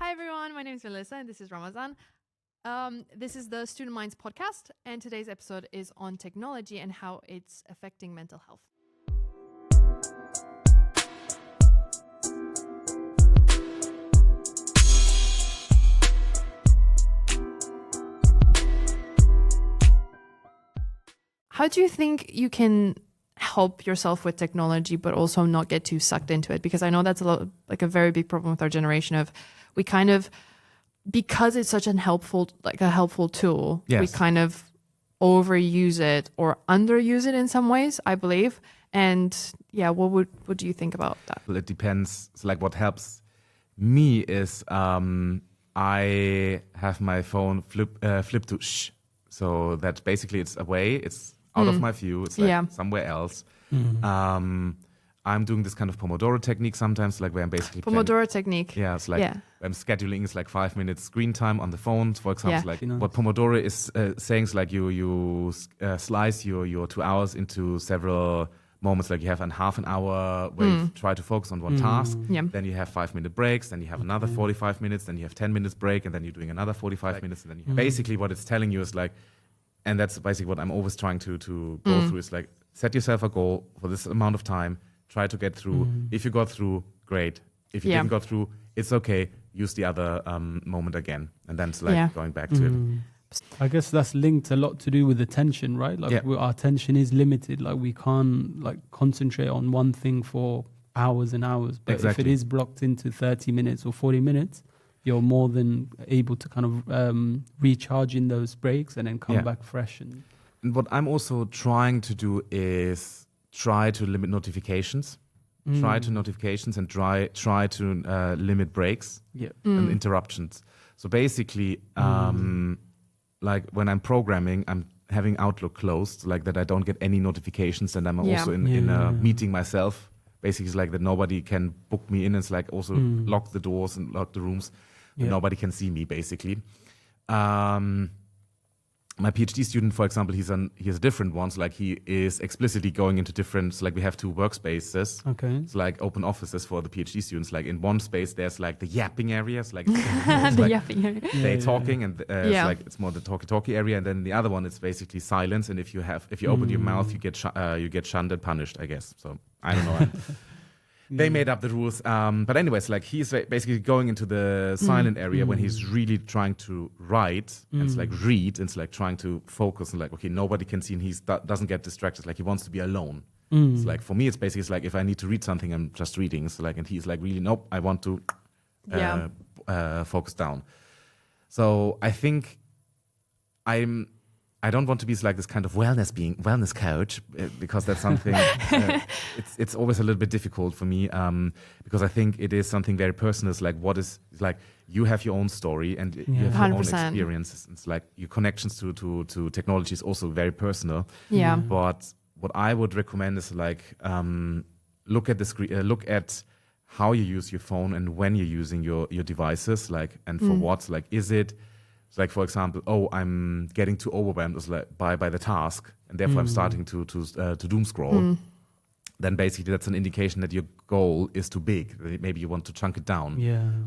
Hi everyone, my name is Melissa and this is Ramazan. This is the Student Minds podcast, and today's episode is on technology and how it's affecting mental health. How do you think you can help yourself with technology, but also not get too sucked into it? Because I know that's a very big problem with our generation of we kind of, because it's such a helpful tool, Yes. we kind of overuse it or underuse it in some ways, I believe. And yeah, what do you think about that? Well, it depends. So, like, what helps me is I have my phone flip to shh, so that basically it's away. It's out of my view. It's like somewhere else. I'm doing this kind of Pomodoro technique sometimes, like where I'm basically technique. Yeah, it's like I'm scheduling is like 5 minutes screen time on the phone, for example. Yeah. Like what Pomodoro is saying is like you slice your 2 hours into several moments. Like you have half an hour where you try to focus on one task. Yeah. Then you have 5-minute breaks. Then you have another 45 minutes. Then you have 10 minutes break, and then you're doing another 45 minutes. And then you have basically what it's telling you is like, and that's basically what I'm always trying to go through is like set yourself a goal for this amount of time. Try to get through. If you got through, great. If you didn't go through, it's okay. Use the other moment again. And then it's like going back to it. I guess that's linked a lot to do with attention, right? Like our attention is limited. Like we can't like concentrate on one thing for hours and hours. But if it is blocked into 30 minutes or 40 minutes, you're more than able to kind of recharge in those breaks and then come back fresh. And what I'm also trying to do is try to limit notifications. Try to notifications and try to limit breaks and interruptions. So basically, like when I'm programming, I'm having Outlook closed, like that I don't get any notifications, and I'm also in a meeting myself. Basically, it's like that nobody can book me in. It's like also lock the doors and lock the rooms. Nobody can see me, basically. My PhD student, for example, he has a different one. So like he is explicitly going into different, so like we have 2 workspaces. Okay. It's like open offices for the PhD students. Like in one space, there's like the yapping areas, like Yapping area. they talking, and it's like it's more the talky area. And then the other one is basically silence. And if you open your mouth, you get shunned and punished, I guess. So I don't know. They made up the rules. But anyways, like he's basically going into the silent area when he's really trying to write and it's like read, and it's like trying to focus and like, okay, nobody can see, and he doesn't get distracted. Like he wants to be alone. It's like, for me, it's basically like if I need to read something, I'm just reading. So like, and he's like, really, nope, I want to focus down. So I think I don't want to be like this kind of wellness coach, because that's something it's always a little bit difficult for me, because I think it is something very personal. It's like it's like you have your own story and you have your own 100%. experiences. It's like your connections to technology is also very personal. Yeah. But what I would recommend is like look at the screen, look at how you use your phone and when you're using your devices, like, and for what. Like, is it like, for example, I'm getting too overwhelmed by the task, and therefore I'm starting to doom scroll. Then basically that's an indication that your goal is too big. Maybe you want to chunk it down.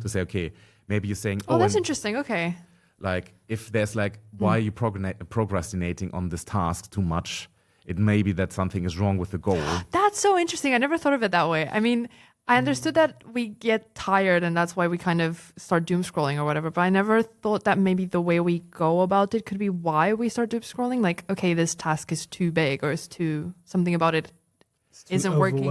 To say, okay, maybe you're saying, that's interesting. Okay. Like if there's like, why are you procrastinating on this task too much? It may be that something is wrong with the goal. That's so interesting. I never thought of it that way. I mean, I understood that we get tired and that's why we kind of start doom scrolling or whatever, but I never thought that maybe the way we go about it could be why we start doom scrolling. Like, okay, this task is too big, or it's too, something about it isn't working.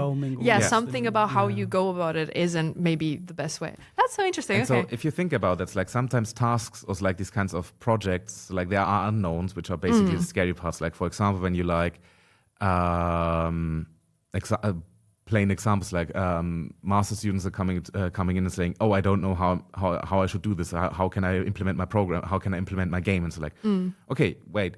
Something about how you go about it isn't maybe the best way. That's so interesting. And okay. So if you think about it, like sometimes tasks or like these kinds of projects, like there are unknowns, which are basically the scary parts. Like, for example, when you like, plain examples, like master students are coming in and saying, I don't know how I should do this. How can I implement my program? How can I implement my game? And so like, okay, wait,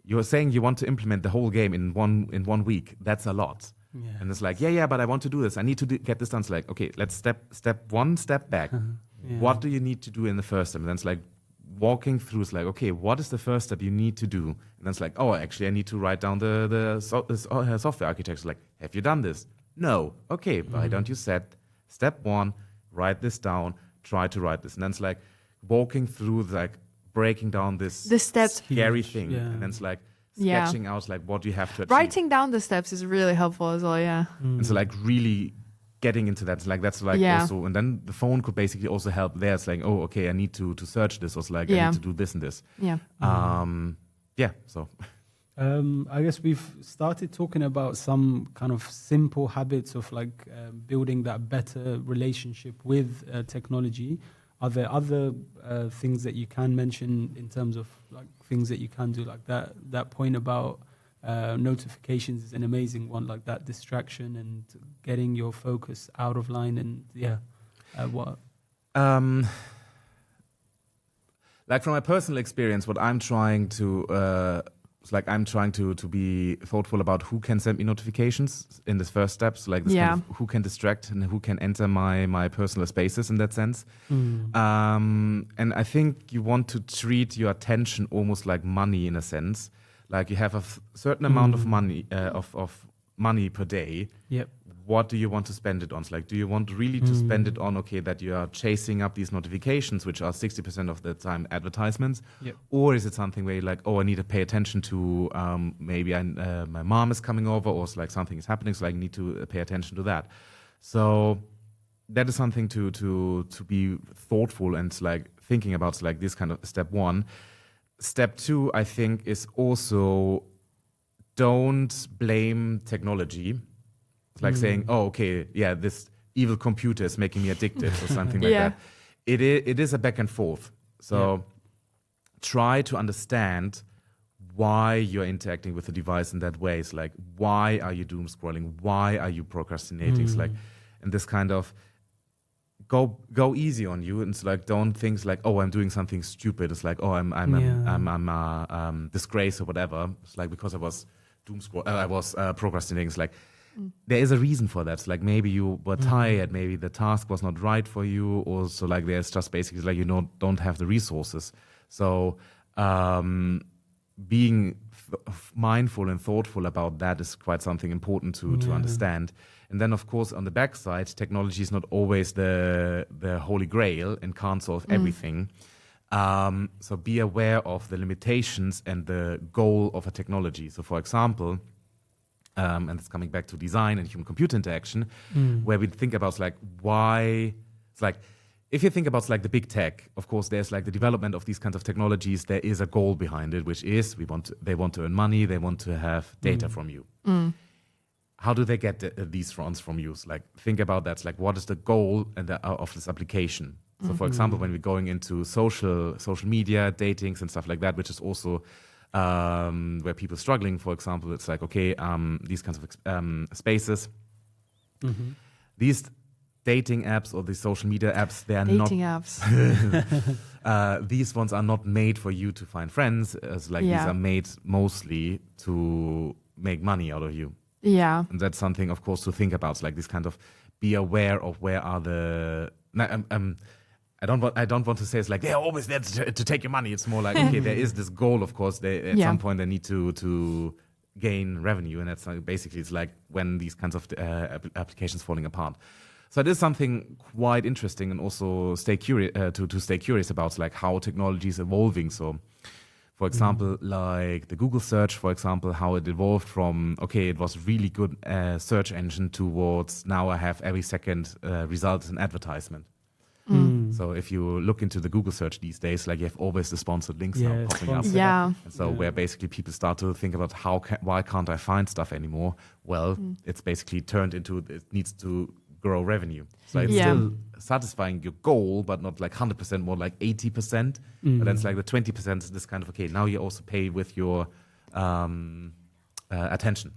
you're saying you want to implement the whole game in one week. That's a lot. Yeah. And it's like, but I want to do this. I need to get this done. It's like, okay, let's step back. What do you need to do in the first step? And then it's like walking through. It's like, okay, what is the first step you need to do? And then it's like, actually, I need to write down the software architecture. Like, have you done this? No. Okay, why don't you set step 1, write this down, try to write this. And then it's like walking through, like breaking down the steps, scary thing. Yeah. And then it's like sketching out like what you have to achieve. Writing down the steps is really helpful as well, yeah. And so like really getting into that, like that's like also, and then the phone could basically also help there. It's like, oh, okay, I need to search this, or it's like I need to do this and this. Yeah. So I guess we've started talking about some kind of simple habits of like building that better relationship with technology. Are there other things that you can mention in terms of like things that you can do, like that point about notifications is an amazing one, like that distraction and getting your focus out of line, and what? Like from my personal experience, what I'm trying to to be thoughtful about who can send me notifications in this first step. So like this kind of who can distract and who can enter my personal spaces in that sense. And I think you want to treat your attention almost like money in a sense. Like you have a certain amount of money of money per day. Yep. What do you want to spend it on? So like, do you want really to spend it on, okay, that you are chasing up these notifications, which are 60% of the time advertisements? Yep. Or is it something where you're like, oh, I need to pay attention to maybe my mom is coming over, or it's like something is happening, so I need to pay attention to that. So that is something to be thoughtful and like thinking about, like this kind of step one. Step two, I think, is also don't blame technology. It's like saying, oh, okay, yeah, this evil computer is making me addicted or something like that. It is a back and forth. So try to understand why you're interacting with the device in that way. It's like, why are you doom scrolling? Why are you procrastinating? It's like, and this kind of go easy on you. And it's like, don't think like, oh, I'm doing something stupid. It's like, oh, I'm disgrace or whatever. It's like, because I was procrastinating. It's like, there is a reason for that. It's like maybe you were tired, maybe the task was not right for you, or so like there's just basically like you don't have the resources. So being mindful and thoughtful about that is quite something important to understand. And then of course on the backside, technology is not always the holy grail and can't solve everything. So be aware of the limitations and the goal of a technology. So for example, and it's coming back to design and human-computer interaction, where we think about like why it's like if you think about like the big tech, of course, there's like the development of these kinds of technologies. There is a goal behind it, which is they want to earn money, they want to have data from you. How do they get these fronts from you? So like think about that. It's like what is the goal of this application? So for example, when we're going into social media, datings and stuff like that, which is also where people are struggling, for example, it's like, okay, these kinds of spaces, these dating apps or these social media apps, they are dating apps. These ones are not made for you to find friends. These are made mostly to make money out of you. Yeah. And that's something, of course, to think about. It's like this kind of be aware of where are the... I don't want to say it's like they're always there to take your money. It's more like, okay, there is this goal, of course. At some point they need to gain revenue, and that's basically it's like when these kinds of applications falling apart. So it is something quite interesting, and also stay curious to stay curious about like how technology is evolving. So, for example, like the Google search, for example, how it evolved from it was really good search engine towards now I have every second result as an advertisement. So if you look into the Google search these days, like you have always the sponsored links now popping up. And so where basically people start to think about why can't I find stuff anymore? Well, it's basically turned into it needs to grow revenue. So it's still satisfying your goal, but not like 100%, more like 80%. But then it's like the 20% is this kind of, okay, now you also pay with your attention.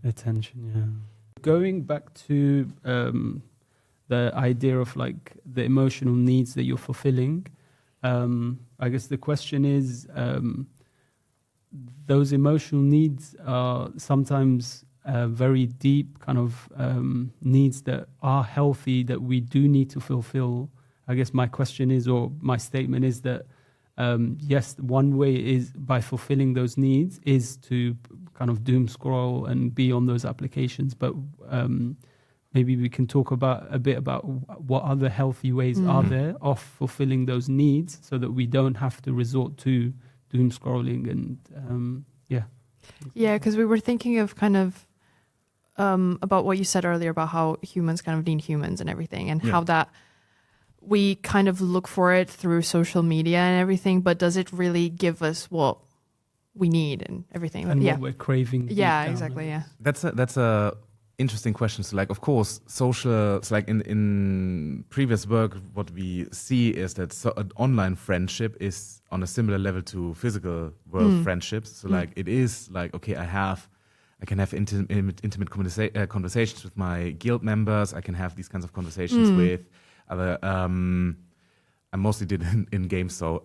Going back to the idea of like the emotional needs that you're fulfilling, I guess the question is, those emotional needs are sometimes very deep kind of needs that are healthy that we do need to fulfill. I guess my question is, or my statement is that yes, one way is by fulfilling those needs is to kind of doom scroll and be on those applications, but maybe we can talk a bit about what other healthy ways are there of fulfilling those needs, so that we don't have to resort to doom scrolling and Yeah, because we were thinking of kind of about what you said earlier about how humans kind of need humans and everything, and how that we kind of look for it through social media and everything, but does it really give us what we need and everything? And what we're craving. Yeah, exactly. Yeah. That's a interesting question. So like, of course, social, so like in previous work, what we see is that an online friendship is on a similar level to physical world friendships. So like, it is like, okay, I can have intimate conversations with my guild members. I can have these kinds of conversations with other, I mostly did in games. So,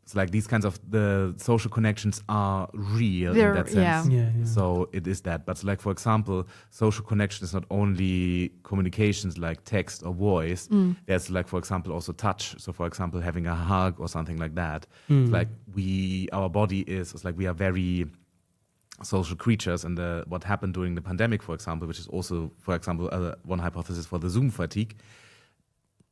it's like these kinds of the social connections are real in that sense. Yeah. So it is that. But like, for example, social connection is not only communications like text or voice. There's like, for example, also touch. So for example, having a hug or something like that. It's like our body it's like we are very social creatures. And what happened during the pandemic, for example, which is also, for example, one hypothesis for the Zoom fatigue,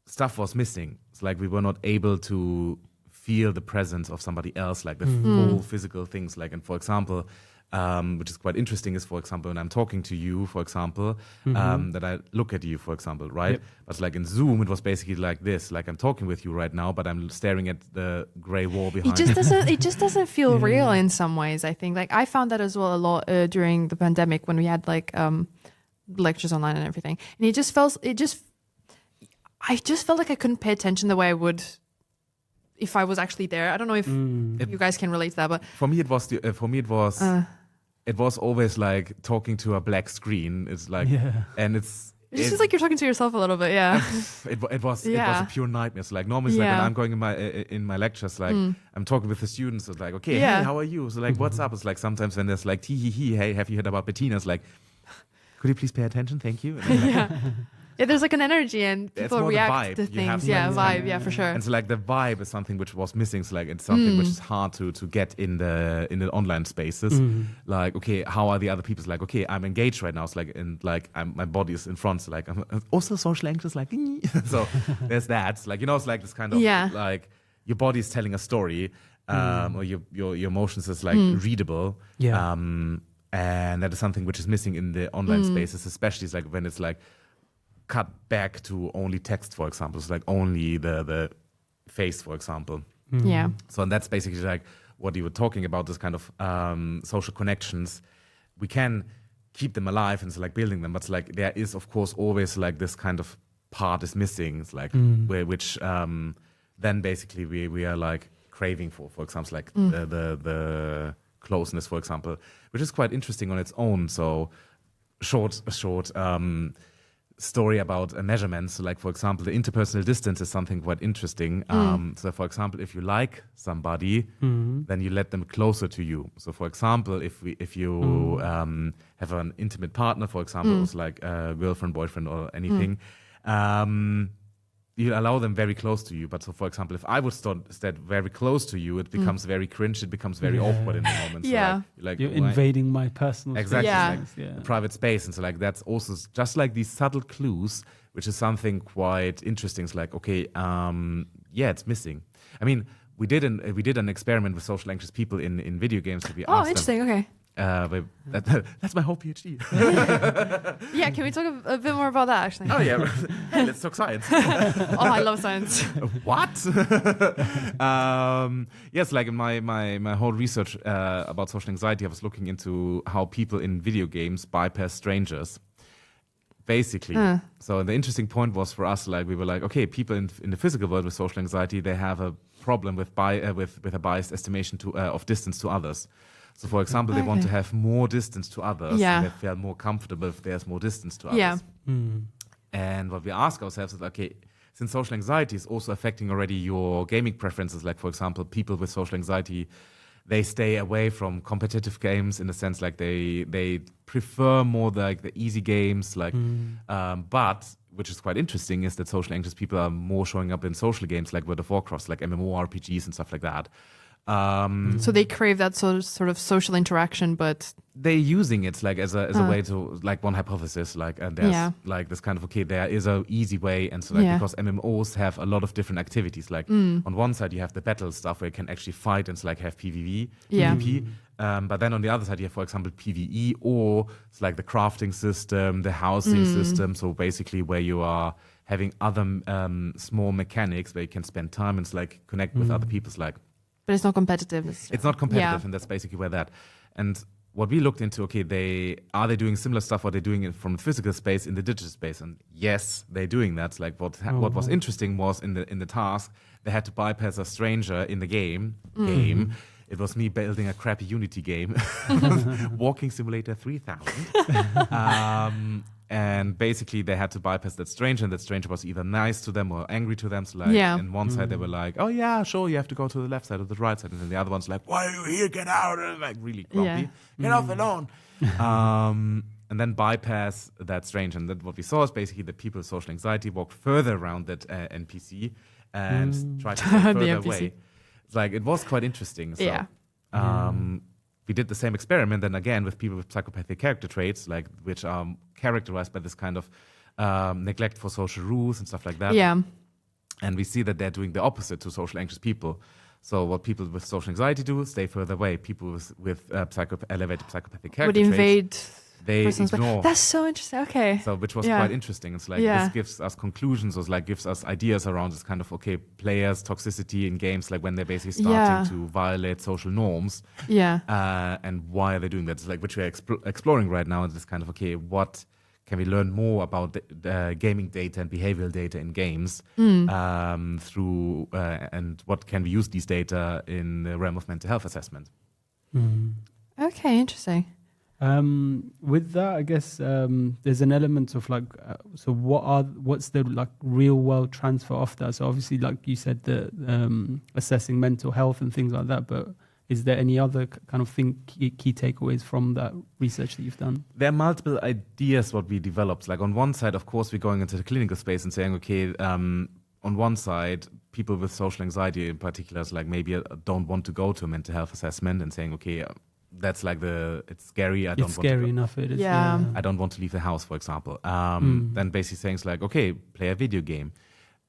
stuff was missing. It's like we were not able to feel the presence of somebody else, like the full physical things. Like, and for example, which is quite interesting, is for example when I'm talking to you, for example, that I look at you, for example, right? Yep. But like in Zoom, it was basically like this, like I'm talking with you right now, but I'm staring at the gray wall behind. It just doesn't feel real in some ways. I think like I found that as well a lot during the pandemic when we had like lectures online and everything, and I just felt like I couldn't pay attention the way I would if I was actually there. I don't know if you guys can relate to that, but for me it was always like talking to a black screen. It's like, and it just feels like you're talking to yourself a little bit. Yeah, it was a pure nightmare. So like normally, like when I'm going in my lectures, like I'm talking with the students. It's like, okay, hey, how are you? So like, what's up? It's like sometimes when there's like tee hee hee, hey, have you heard about Bettina? It's like, could you please pay attention? Thank you. And then, yeah, there's like an energy and people react to things. Yeah, vibe. Yeah, for sure. And so like the vibe is something which was missing. So like it's something which is hard to get in the online spaces. Like, okay, how are the other people? It's like, okay, I'm engaged right now. It's like, and like my body is in front. So like I'm also social anxious. Like, so there's that. It's like, it's like this kind of like your body is telling a story, or your emotions is like readable. Yeah. And that is something which is missing in the online spaces, especially it's like when it's like cut back to only text, for example. It's like only the face, for example. Yeah. So and that's basically like what you were talking about, this kind of social connections. We can keep them alive and it's like building them, but it's like there is of course always like this kind of part is missing. It's like which then basically we are like craving for example, like the closeness, for example, which is quite interesting on its own. So short story about measurements. So like, for example, the interpersonal distance is something quite interesting. So for example, if you like somebody, then you let them closer to you. So for example, if you have an intimate partner, for example, it's like a girlfriend, boyfriend or anything, you allow them very close to you. But so for example, if I would stand very close to you, it becomes very cringe, it becomes very awkward in the moment. Yeah. So like you're invading my personal space. Exactly. Like private space. And so like that's also just like these subtle clues, which is something quite interesting. It's like, okay, it's missing. I mean, we did an experiment with social anxious people in video games. So we asked interesting, them, okay. That's my whole PhD. Yeah, can we talk a bit more about that actually? Oh yeah, hey, let's talk science. I love science. What? Yes, like in my whole research about social anxiety, I was looking into how people in video games bypass strangers. Basically. So the interesting point was for us, like we were like, okay, people in the physical world with social anxiety, they have a problem with a biased estimation of distance to others. So, for example, they want to have more distance to others. And they feel more comfortable if there's more distance to others. Yeah. And what we ask ourselves is, okay, since social anxiety is also affecting already your gaming preferences, like, for example, people with social anxiety, they stay away from competitive games in the sense like they prefer more like the easy games, like, but which is quite interesting is that social anxious people are more showing up in social games like World of Warcraft, like MMORPGs and stuff like that. So they crave that sort of social interaction, but they're using it like as a way to, like, one hypothesis, like, and there's like this kind of, okay, there is a easy way, and so, like, because MMOs have a lot of different activities, like on one side you have the battle stuff where you can actually fight and like have PvP, but then on the other side you have, for example, PvE, or it's like the crafting system, the housing system, so basically where you are having other small mechanics where you can spend time and like connect with other people's, like. But it's not competitive. It's not competitive, and that's basically where that. And what we looked into, okay, are they doing similar stuff? Or are they doing it from the physical space in the digital space? And yes, they're doing that. Like what was interesting was in the task, they had to bypass a stranger in the game. It was me building a crappy Unity game, Walking Simulator 3000. And basically, they had to bypass that stranger, and that stranger was either nice to them or angry to them. So, like, on one side, they were like, "Oh yeah, sure, you have to go to the left side or the right side," and then the other one's like, "Why are you here? Get out!" And like really grumpy, "Get off the lawn!" And then bypass that stranger. And then what we saw is basically that people with social anxiety walked further around that NPC and tried to get further away. It's like, it was quite interesting. So, we did the same experiment, then again with people with psychopathic character traits, like, which are characterized by this kind of neglect for social rules and stuff like that. And we see that they're doing the opposite to social anxious people. So what people with social anxiety do, stay further away. People with elevated psychopathic character would invade traits, they ignore. That's so interesting. Okay. So, which was quite interesting. It's like, this gives us conclusions, or like gives us ideas around this kind of, okay, players' toxicity in games, like when they're basically starting to violate social norms. And why are they doing that? It's like, which we're exploring right now. It's this kind of, okay, what can we learn more about the gaming data and behavioral data in games through, and what can we use these data in the realm of mental health assessment? Okay, interesting. With that, I guess there's an element of like, so what's the like real world transfer of that? So obviously, like you said, the assessing mental health and things like that. But is there any other kind of key takeaways from that research that you've done? There are multiple ideas what we developed. Like on one side, of course, we're going into the clinical space and saying, okay, on one side, people with social anxiety in particular, is like maybe don't want to go to a mental health assessment, and saying, okay. That's like it's scary. I don't want to enough. It is. I don't want to leave the house, for example. Then basically saying it's like, okay, play a video game.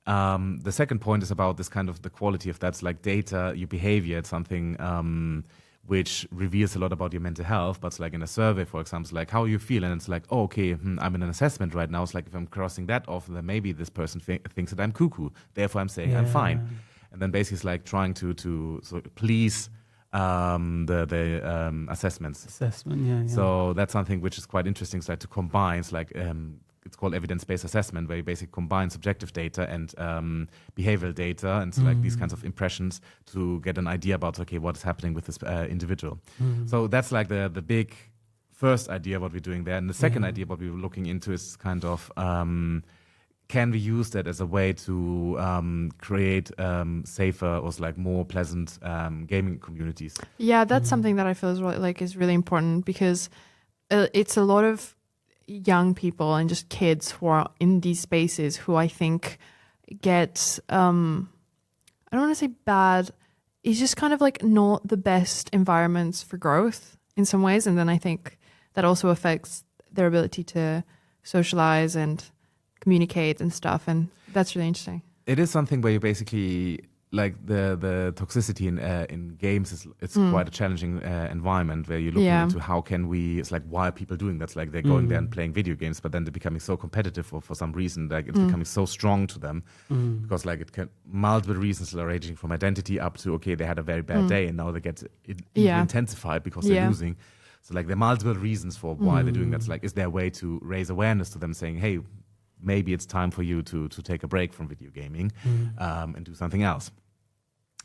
The second point is about this kind of the quality of that's like data, your behavior. It's something which reveals a lot about your mental health. But it's like in a survey, for example, it's like how you feel, and it's like, oh, okay, I'm in an assessment right now. It's like if I'm crossing that off, then maybe this person thinks that I'm cuckoo. Therefore, I'm saying I'm fine. And then basically it's like trying to please. The assessments. So that's something which is quite interesting. It's like to combine. It's like it's called evidence-based assessment, where you basically combine subjective data and behavioral data, and like these kinds of impressions to get an idea about, okay, what is happening with this individual. So that's like the big first idea what we're doing there, and the second idea what we were looking into is kind of. Can we use that as a way to create safer or like more pleasant gaming communities? Yeah, that's something that I feel is really important, because it's a lot of young people and just kids who are in these spaces who I think get I don't want to say bad. It's just kind of like not the best environments for growth in some ways, and then I think that also affects their ability to socialize and communicate and stuff, and that's really interesting. It is something where you basically like the toxicity in games it's quite a challenging environment where you're looking into how can we. It's like, why are people doing that? It's like they're going there and playing video games, but then they're becoming so competitive for some reason, like it's becoming so strong to them because like it can multiple reasons ranging from identity up to, okay, they had a very bad day and now they get even intensified because they're losing. So like there are multiple reasons for why they're doing that. It's like, is there a way to raise awareness to them, saying, hey, maybe it's time for you to take a break from video gaming and do something else.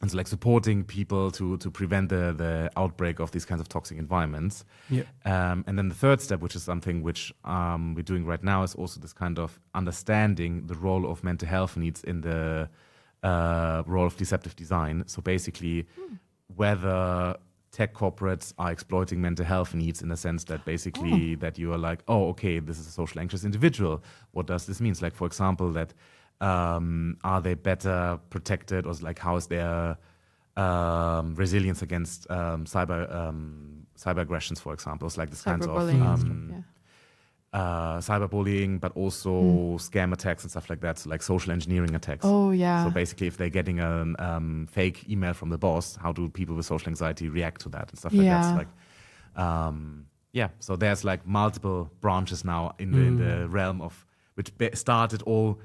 And so like supporting people to prevent the outbreak of these kinds of toxic environments. And then the third step, which is something which we're doing right now, is also this kind of understanding the role of mental health needs in the role of deceptive design. So basically whether tech corporates are exploiting mental health needs in the sense that basically that you are like, oh, okay, this is a social anxious individual. What does this mean? Like, for example, that are they better protected, or like how is their resilience against cyber aggressions, for example. It's like this kinds of cyberbullying, but also scam attacks and stuff like that. So like social engineering attacks. Oh, yeah. So basically, if they're getting a fake email from the boss, how do people with social anxiety react to that and stuff like that? So like, so there's like multiple branches now in the realm of which started all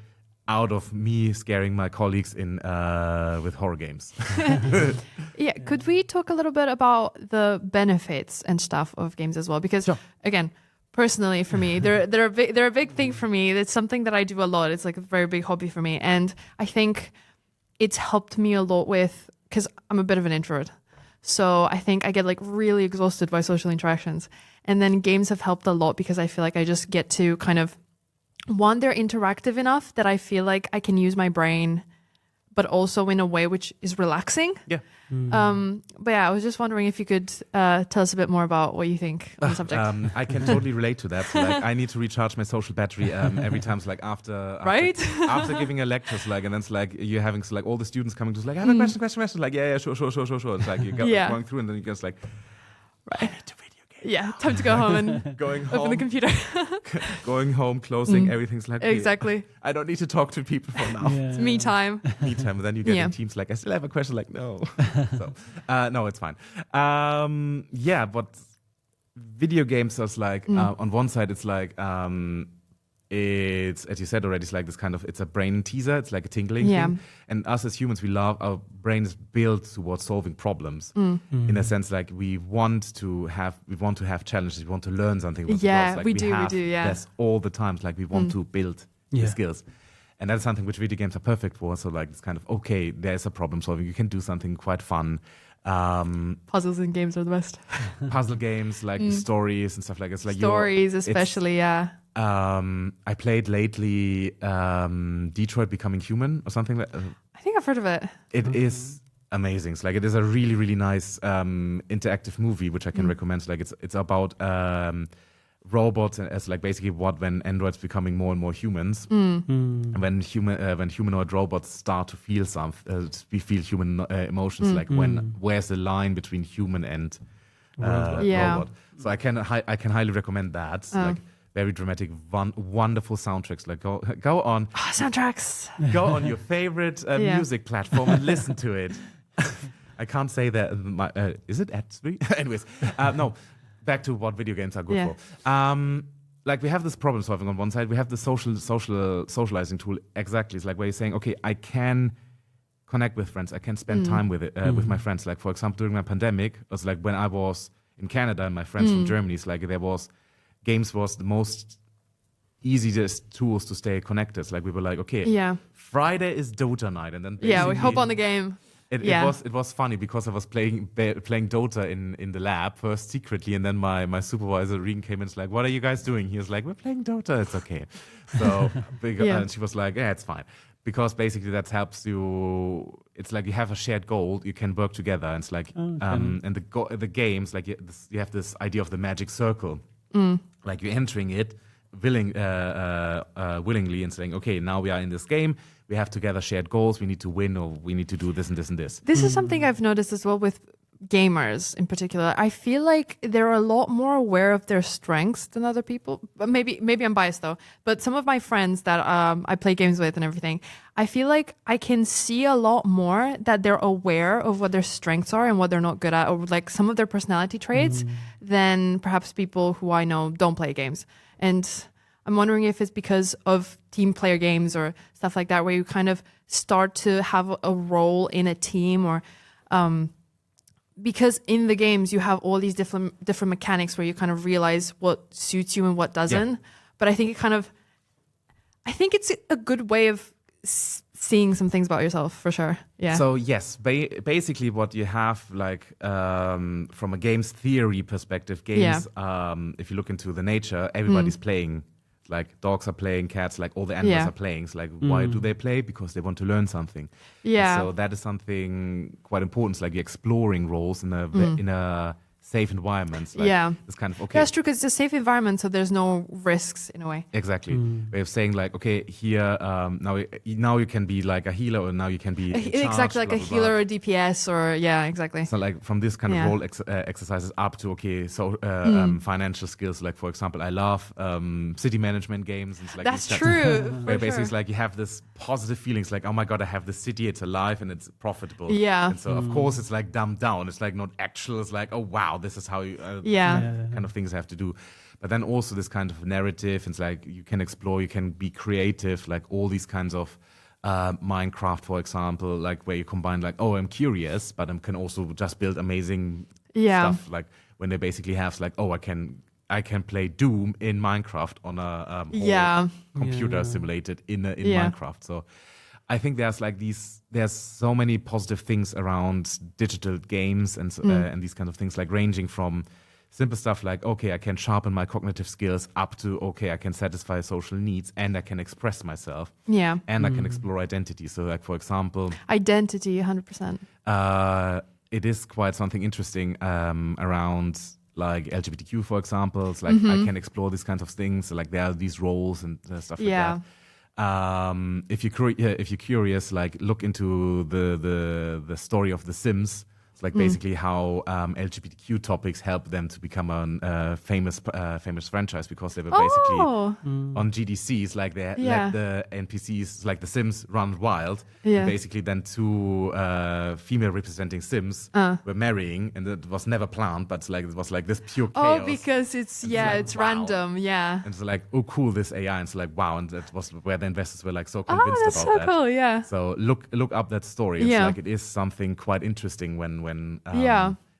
out of me scaring my colleagues with horror games. Could we talk a little bit about the benefits and stuff of games as well? Because again, personally for me, they're a big thing for me. It's something that I do a lot. It's like a very big hobby for me, and I think it's helped me a lot with, because I'm a bit of an introvert. So I think I get like really exhausted by social interactions, and then games have helped a lot because I feel like I just get to kind of, one, they're interactive enough that I feel like I can use my brain, but also in a way which is relaxing. Yeah. But yeah, I was just wondering if you could tell us a bit more about what you think on the subject. I can totally relate to that. So, like, I need to recharge my social battery every time. So, like after giving a lecture, so, like, and then it's like you're having so, like all the students coming to like, I have a question. Like, yeah, sure. It's like you're going through, and then you're just like, I need to video game. Yeah, time to go home and open the computer. Going home, closing, everything's like, exactly. I don't need to talk to people for now. It's me time. Me time. And then you get in teams like, I still have a question. Like, no. So, no, it's fine. But video games is like, on one side, it's like, it's, as you said already, it's like this kind of, it's a brain teaser. It's like a tingling thing. And us as humans, our brain is built towards solving problems. In a sense, like we want to have challenges. We want to learn something. Like we do. That's all the time. Like we want to build the skills. And that's something which video games are perfect for. So like it's kind of, okay, there's a problem solving. You can do something quite fun. Puzzles in games are the best. Puzzle games, like stories and stuff like that. It's like stories, especially, I played lately Detroit Becoming Human or something like I think I've heard of it. It is amazing. It's like it is a really, really nice interactive movie which I can recommend. So, like it's about robots as like basically when androids becoming more and more humans, and when humanoid robots start to feel feel human emotions, like where's the line between human and robot. So I can highly recommend that. Like very dramatic, wonderful soundtracks. Like go on soundtracks. Go on your favorite music platform and listen to it. I can't say that. Is it ad free? Anyways, no. Back to what video games are good for. Like we have this problem solving on one side. We have the socializing tool. Exactly. It's like where you're saying, okay, I can connect with friends. I can spend time with with my friends. Like for example, during my pandemic, it was like when I was in Canada and my friends from Germany. It's like games was the most easiest tools to stay connected. It's like we were like, okay, Friday is Dota night, and then we hop on the game. It was funny because I was playing Dota in the lab first secretly, and then my supervisor Regan came in and was like, "What are you guys doing?" He was like, "We're playing Dota. It's okay." So and she was like, "Yeah, it's fine," because basically that helps you. It's like you have a shared goal, you can work together, and it's like and the games like you have this idea of the magic circle, like you're entering it willingly and saying, "Okay, now we are in this game. We have together shared goals. We need to win, or we need to do this and this and this." This is something I've noticed as well with gamers in particular. I feel like they're a lot more aware of their strengths than other people. But maybe I'm biased though. But some of my friends that I play games with and everything, I feel like I can see a lot more that they're aware of what their strengths are and what they're not good at, or like some of their personality traits, than perhaps people who I know don't play games. And I'm wondering if it's because of team player games or stuff like that, where you kind of start to have a role in a team, or because in the games you have all these different mechanics where you kind of realize what suits you and what doesn't. Yeah. But I think I think it's a good way of seeing some things about yourself for sure. Yeah. So yes, basically what you have, like from a games theory perspective, games. If you look into the nature, everybody's playing. Like dogs are playing, cats, like all the animals are playing. So like, why do they play? Because they want to learn something. Yeah. So that is something quite important. It's like you're exploring roles in a safe environments. Like, it's kind of okay. That's true, because it's a safe environment, so there's no risks in a way. Exactly. Way of saying like, okay, here now you can be like a healer, or now you can be exactly like a healer or DPS, or exactly. So like from this kind of role exercises up to financial skills. Like for example, I love city management games. And like that's true. Where basically it's like you have this positive feelings, like, oh my god, I have this city, it's alive and it's profitable. Yeah. And so of course it's like dumbed down. It's like not actual. It's like, oh wow, this is how you kind of things have to do. But then also this kind of narrative, it's like you can explore, you can be creative, like all these kinds of Minecraft, for example, like where you combine like, oh, I'm curious, but I can also just build amazing stuff. Like when they basically have like, oh, I can play Doom in Minecraft on a whole computer simulated in Minecraft. So I think there's so many positive things around digital games and these kinds of things, like ranging from simple stuff like, okay, I can sharpen my cognitive skills, up to, okay, I can satisfy social needs and I can express myself. Yeah. And I can explore identity. So like, for example, identity, 100%. It is quite something interesting around like LGBTQ, for example. It's like I can explore these kinds of things. So like there are these roles and stuff like that. If you're curious, like look into the story of The Sims. It's like basically how LGBTQ topics help them to become a famous franchise, because they were basically on GDCs, like they let the NPCs, like the Sims, run wild. And basically then two female representing Sims were marrying, and it was never planned, but like it was like this pure chaos. Oh, because it's it's random, And it's like, oh cool, this AI, and it's like wow, and that was where the investors were like so convinced that's about so that. cool, yeah. So look up that story. It's like it is something quite interesting when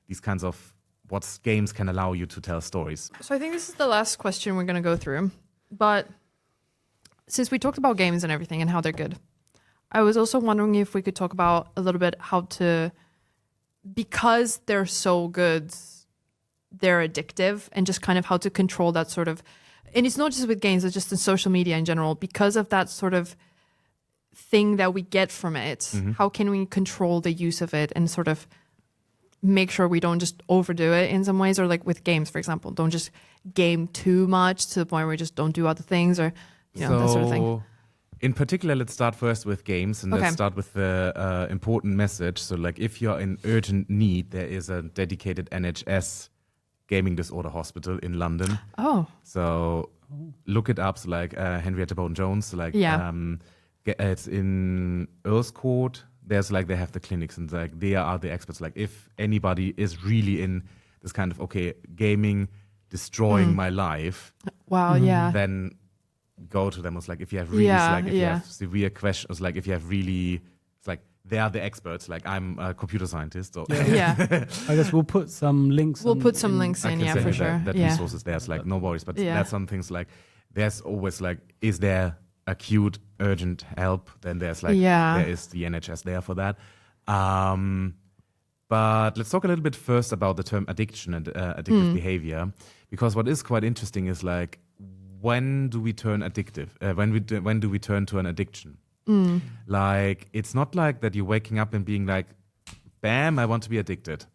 these kinds of what games can allow you to tell stories. So I think this is the last question we're going to go through. But since we talked about games and everything and how they're good, I was also wondering if we could talk about a little bit how to, because they're so good, they're addictive, and just kind of how to control that sort of, and it's not just with games, it's just in social media in general, because of that sort of thing that we get from it. How can we control the use of it and sort of make sure we don't just overdo it in some ways? Or like with games, for example, don't just game too much to the point where we just don't do other things, or that sort of thing. In particular, let's start first with games, and let's start with the important message. So like if you're in urgent need, there is a dedicated NHS gaming disorder hospital in London. So look it up. So like Henrietta Bowden-Jones, so like it's in Earl's Court. There's like, they have the clinics, and like they are the experts. Like if anybody is really in this kind of, okay, gaming destroying my life, then go to them. It's like if you have really if you have severe questions, like if you have really, it's like they are the experts. Like I'm a computer scientist, so I guess we'll put some links. We'll put some links in, for sure. That resources there. It's like no worries, but that's some things like there's always like, is there acute urgent help? Then there's like there is the NHS there for that. But let's talk a little bit first about the term addiction and addictive behavior, because what is quite interesting is like, when do we turn addictive? When do we turn to an addiction? Like it's not like that you're waking up and being like, bam, I want to be addicted.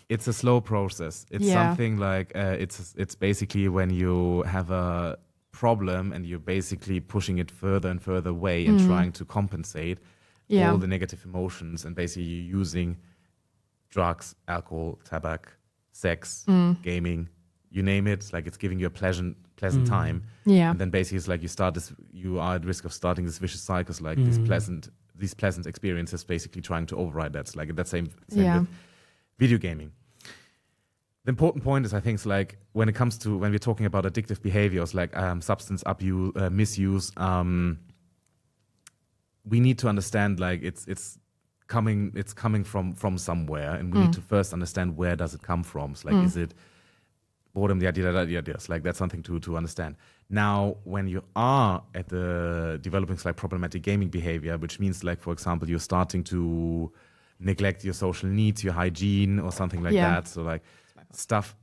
It's a slow process. It's something like it's basically when you have a problem and you're basically pushing it further and further away and trying to compensate all the negative emotions, and basically you're using drugs, alcohol, tobacco, sex, gaming, you name it. Like it's giving you a pleasant time. And then basically it's like you are at risk of starting this vicious cycle, like these pleasant experiences, basically trying to override that. It's like that same with video gaming. The important point is, I think, it's like when we're talking about addictive behaviors, like substance abuse, misuse, we need to understand like it's coming from somewhere, and we need to first understand where does it come from. So like is it boredom, the idea, like that's something to understand. Now, when you are at the developing like problematic gaming behavior, which means like, for example, you're starting to neglect your social needs, your hygiene, or something like that. So like stuff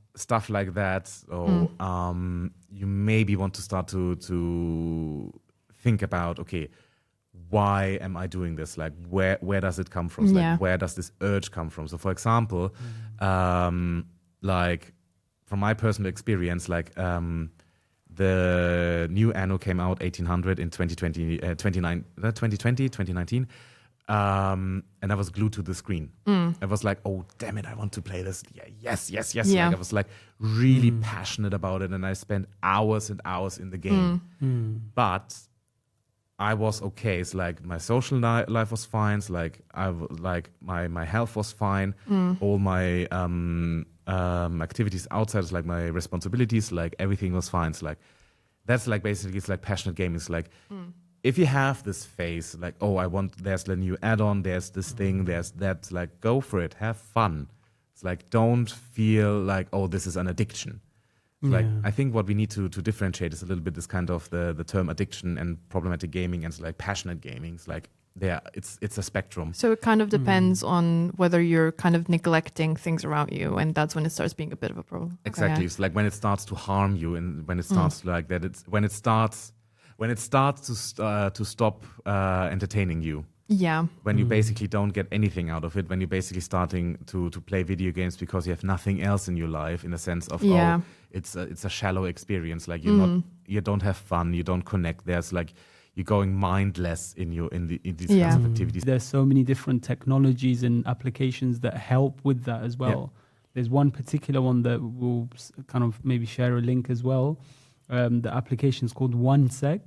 like that. Or you maybe want to start to think about, okay, why am I doing this? Like where does it come from? So like, where does this urge come from? So for example, like from my personal experience, like the new Anno came out 1800 in 2019. And I was glued to the screen. I was like, oh, damn it, I want to play this. Yeah, yes. Yeah. Like, I was like really passionate about it. And I spent hours and hours in the game. But I was okay. It's like my social life was fine. It's like my health was fine. All my activities outside, it's like my responsibilities, like everything was fine. It's like that's like basically it's like passionate gaming. It's like if you have this phase, like there's the new add-on, there's this thing, there's that. Like go for it, have fun. It's like don't feel like this is an addiction. Like I think what we need to differentiate is a little bit this kind of the term addiction and problematic gaming and like passionate gaming. It's like it's a spectrum. So it kind of depends on whether you're kind of neglecting things around you, and that's when it starts being a bit of a problem. Exactly. Okay. It's like when it starts to harm you, and when it starts like that. It's when it starts to stop entertaining you. Yeah. When you basically don't get anything out of it, when you're basically starting to play video games because you have nothing else in your life, in the sense of it's a shallow experience. Like you don't have fun, you don't connect. There's like you're going mindless in these kinds of activities. There's so many different technologies and applications that help with that as well. There's one particular one that we'll kind of maybe share a link as well. The application is called OneSec,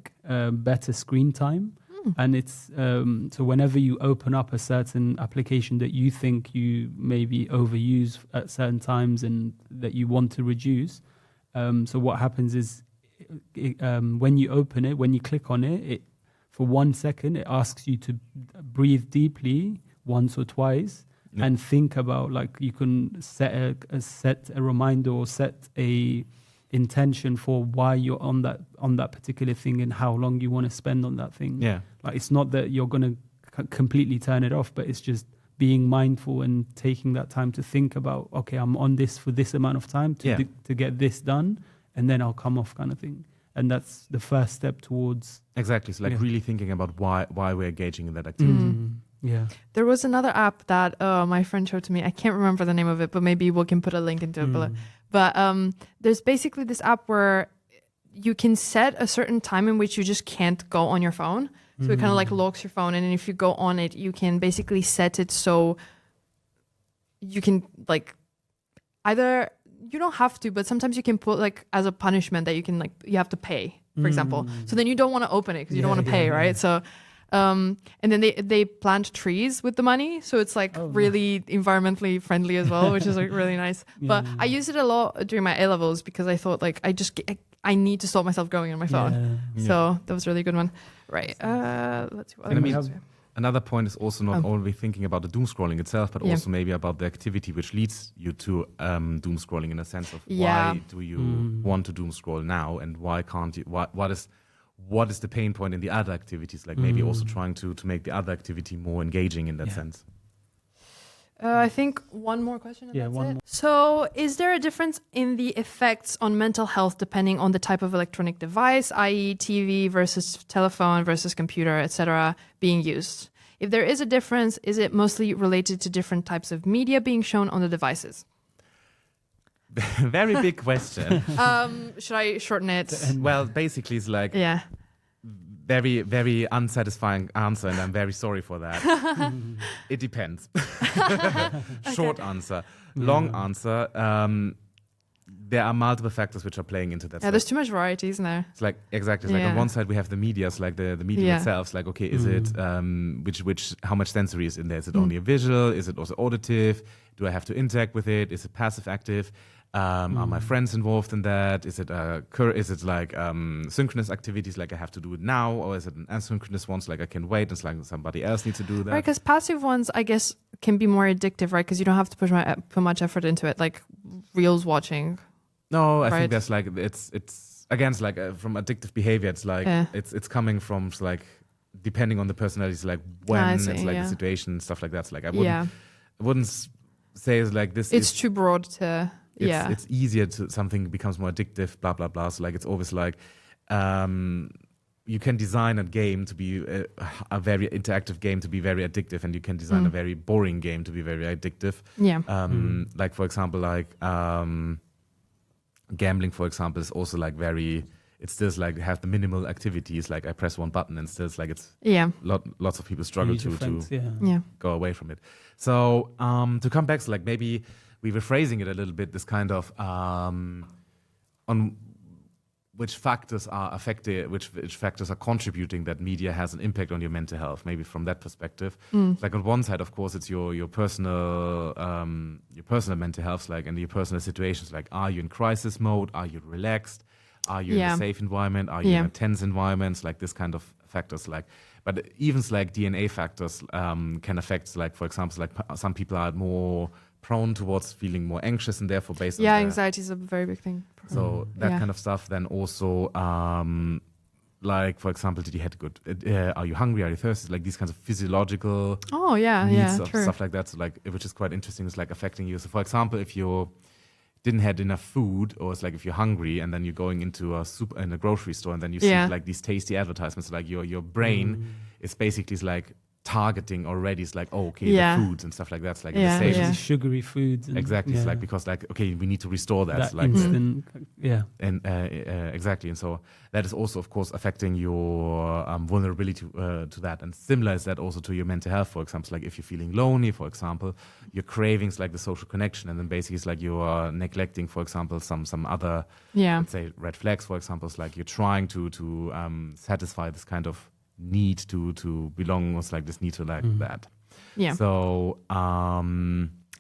Better Screen Time. And it's so whenever you open up a certain application that you think you maybe overuse at certain times and that you want to reduce, so what happens is when you open it, when you click on it, for 1 second, it asks you to breathe deeply once or twice and think about, like, you can set a reminder or set a intention for why you're on that particular thing and how long you want to spend on that thing. Yeah. Like, it's not that you're going to completely turn it off, but it's just being mindful and taking that time to think about, okay, I'm on this for this amount of time to get this done, and then I'll come off, kind of thing. And that's the first step towards... Exactly. So like really thinking about why we're engaging in that activity. Yeah. There was another app that my friend showed to me. I can't remember the name of it, but maybe we can put a link into it below. But there's basically this app where you can set a certain time in which you just can't go on your phone. So it kind of like locks your phone. And then if you go on it, you can basically set it so you can like either... You don't have to, but sometimes you can put like as a punishment that you can you have to pay, for example. So then you don't want to open it because you don't want to pay, right? So, and then they plant trees with the money, so it's like really environmentally friendly as well, which is like really nice. But I used it a lot during my A levels because I thought like I need to stop myself going on my phone. So that was a really good one. Right. Let's see what we have. Another point is also not only thinking about the doom scrolling itself, but also maybe about the activity which leads you to doom scrolling, in a sense of why do you want to doom scroll now, and why can't you? What is the pain point in the other activities? Like maybe also trying to make the other activity more engaging in that sense. I think one more question. Yeah, one more. So, is there a difference in the effects on mental health depending on the type of electronic device, i.e., TV versus telephone versus computer, etc., being used? If there is a difference, is it mostly related to different types of media being shown on the devices? Very big question. Should I shorten it? Well, basically, it's like very, very unsatisfying answer, and I'm very sorry for that. It depends. Short answer. Long answer. There are multiple factors which are playing into that. Yeah, there's too much variety, isn't there? It's like exactly. It's like on one side we have the media, it's like the medium itself. It's like, okay, is it which how much sensory is in there? Is it only a visual? Is it also auditive? Do I have to interact with it? Is it passive active? Are my friends involved in that? Is it like synchronous activities, like I have to do it now, or is it an asynchronous ones, like I can wait and like somebody else needs to do that? Right, because passive ones, I guess, can be more addictive, right? Because you don't have to put much effort into it, like reels watching. No, I think that's like it's again, it's like from addictive behavior. It's like it's coming from like depending on the personality. It's like when it's like the situation, stuff like that. It's like I wouldn't say it's like this. It's too broad to. It's easier to something becomes more addictive, blah blah blah. So like it's always like you can design a game to be a very interactive game to be very addictive, and you can design a very boring game to be very addictive. Yeah. Like for example, like gambling, for example, is also like very. It still like have the minimal activities. Like I press one button, and still like it's lots of people struggle to go away from it. So to come back, so like maybe we were phrasing it a little bit. This kind of on which factors are affected, which factors are contributing that media has an impact on your mental health. Maybe from that perspective, like on one side, of course, it's your personal mental health, like in your personal situations. Like, are you in crisis mode? Are you relaxed? Are you in a safe environment? Are you in a tense environment? Like this kind of factors. Like, but even like DNA factors can affect. Like for example, like some people are more prone towards feeling more anxious, and therefore based on anxiety is a very big thing. So that kind of stuff. Then also, like for example, did you had good? Are you hungry? Are you thirsty? Like these kinds of physiological needs of stuff like that. So like, which is quite interesting. Is like affecting you. So for example, if you didn't have enough food, or it's like if you're hungry and then you're going into in a grocery store and then you see like these tasty advertisements, like your brain is basically like targeting already. It's like, oh, okay, the foods and stuff like that. It's like the same sugary foods. Exactly. It's like, because like, okay, we need to restore that. That like instant, and exactly. And so that is also, of course, affecting your vulnerability to that. And similar is that also to your mental health. For example, like if you're feeling lonely, for example, your cravings like the social connection, and then basically it's like you are neglecting, for example, some other, let's say, red flags. For example, it's like you're trying to satisfy this kind of need to belong, was like this need to like that. Yeah. So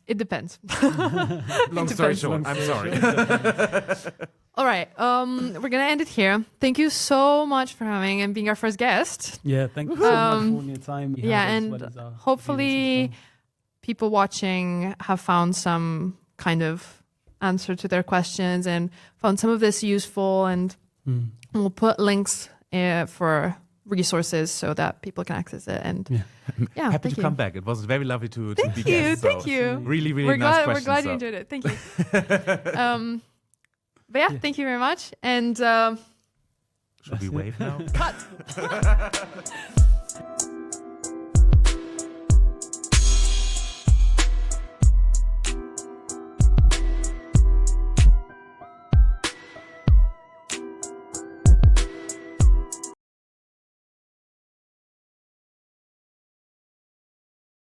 it depends. Long story short, I'm sorry. All right. We're gonna end it here. Thank you so much for having and being our first guest. Yeah, thank you so much for your time. And hopefully people watching have found some kind of answer to their questions and found some of this useful, and we'll put links for resources so that people can access it. And happy to come back. It was very lovely to be guest. Thank you. Really, really nice questions. We're glad you enjoyed it. Thank you. But thank you very much. And should we wave now? Cut.